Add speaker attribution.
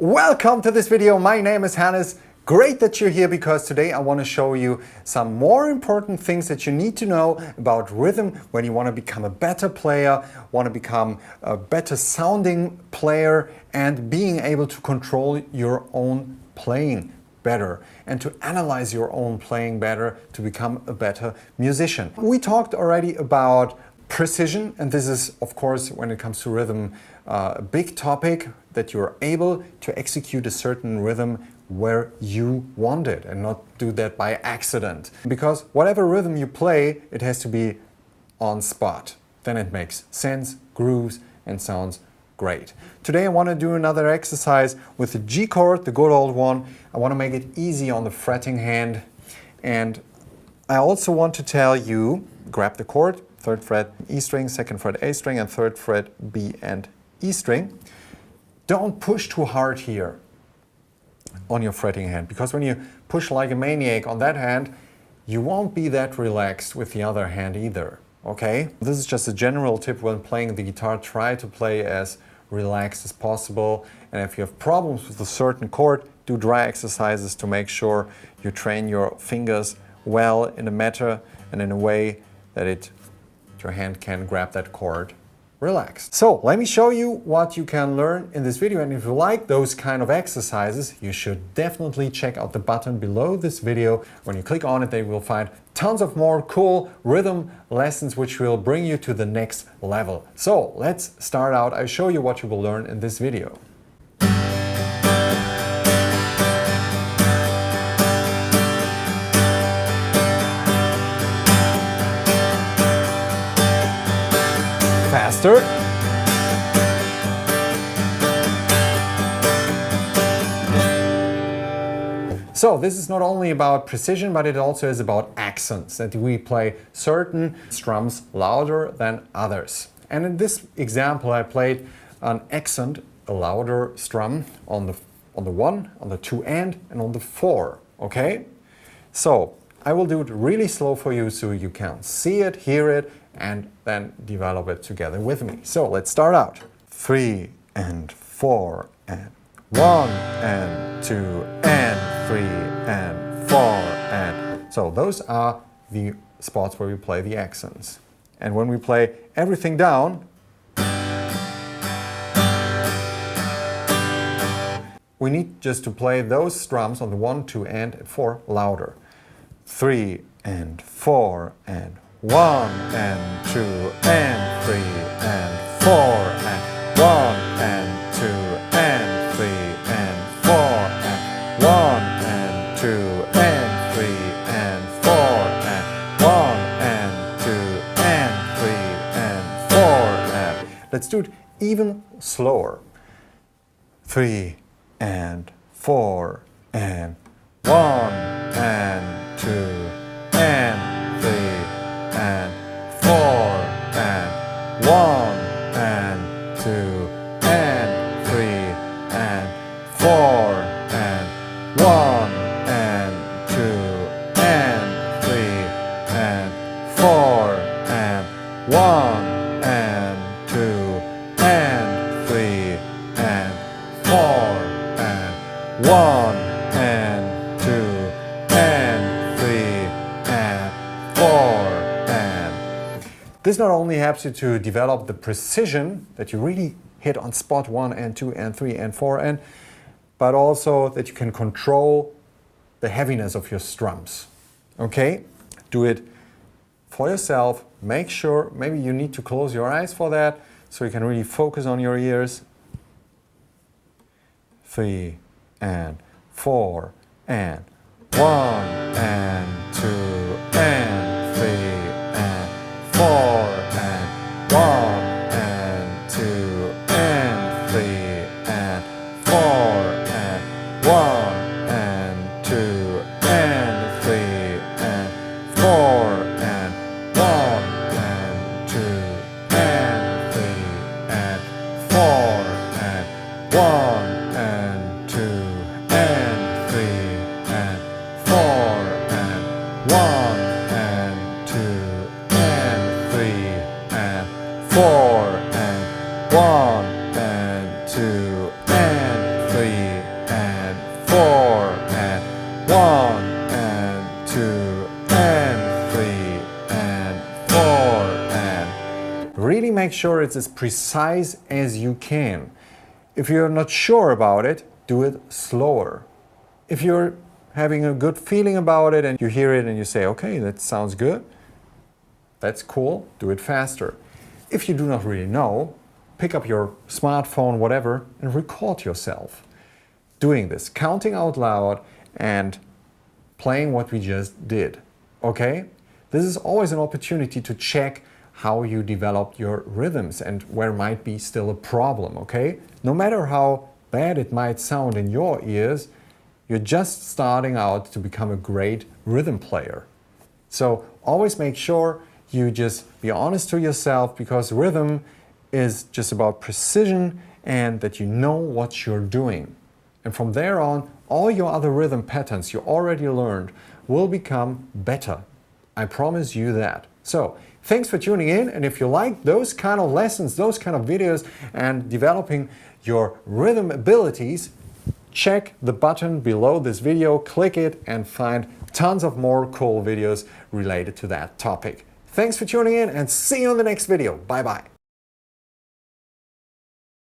Speaker 1: Welcome to this video. My name is Hannes. Great that you're here because today I want to show you some more important things that you need to know about rhythm when you want to become a better player, want to become a better sounding player, and being able to control your own playing better and to analyze your own playing better to become a better musician. We talked already about precision, and this is, of course, when it comes to rhythm, a big topic, that you're able to execute a certain rhythm where you want it and not do that by accident. Because whatever rhythm you play, it has to be on spot. Then it makes sense, grooves, and sounds great. Today I want to do another exercise with the G chord, the good old one. I want to make it easy on the fretting hand. And I also want to tell you, grab the chord, 3rd fret E string, 2nd fret A string, and 3rd fret B and E string. Don't push too hard here on your fretting hand, because when you push like a maniac on that hand, you won't be that relaxed with the other hand either, okay? This is just a general tip when playing the guitar. Try to play as relaxed as possible, and if you have problems with a certain chord, do dry exercises to make sure you train your fingers well in a manner and in a way that your hand can grab that chord relaxed. So let me show you what you can learn in this video, and if you like those kind of exercises, you should definitely check out the button below this video. When you click on it, they will find tons of more cool rhythm lessons which will bring you to the next level. So let's start out. I'll show you what you will learn in this video. Faster. So this is not only about precision, but it also is about accents, that we play certain strums louder than others. And in this example I played an accent, a louder strum on the 1, on the 2 and on the 4, okay? So I will do it really slow for you so you can see it, hear it, and then develop it together with me. So let's start out. 3 and 4 and 1 and 2 and 3 and 4 and... So those are the spots where we play the accents. And when we play everything down, we need just to play those strums on the 1, 2 and 4 louder. 3 and 4 and 1 and 2 and 3 and 4 and 1 and 2 and 3 and 4 and 1 and 2 and 3 and 4 and 1 and 2 and 3 and 4 and... Let's do it even slower. 3 and 4 and 1 and 2 and 3 and 4 and 1 and 2 and 3 and 4 and 1 and 2 and 3 and 4 and 1 and 2 and 3 and 4 and 1 and 2 and 3 and 4. This not only helps you to develop the precision that you really hit on spot 1 and 2 and 3 and 4 but also that you can control the heaviness of your strums. Okay? Do it for yourself. Make sure, maybe you need to close your eyes for that so you can really focus on your ears. 3 and 4 and 1 and 2 and 3 and 4 and 1 and 2 and 3 and 4 and 1 and 2 and 3 and 4 and 1 and 2 and 3 and 4 and 1 and 2 and 3 and 4 and 1 and make sure it's as precise as you can. If you're not sure about it, do it slower. If you're having a good feeling about it and you hear it and you say, okay, that sounds good, that's cool, do it faster. If you do not really know, pick up your smartphone, whatever, and record yourself doing this, counting out loud and playing what we just did, okay? This is always an opportunity to check how you developed your rhythms and where might be still a problem, okay? No matter how bad it might sound in your ears, you're just starting out to become a great rhythm player. So always make sure you just be honest to yourself, because rhythm is just about precision and that you know what you're doing. And from there on, all your other rhythm patterns you already learned will become better. I promise you that. So, thanks for tuning in, and if you like those kind of lessons, those kind of videos, and developing your rhythm abilities, check the button below this video, click it, and find tons of more cool videos related to that topic. Thanks for tuning in, and see you in the next video. Bye bye.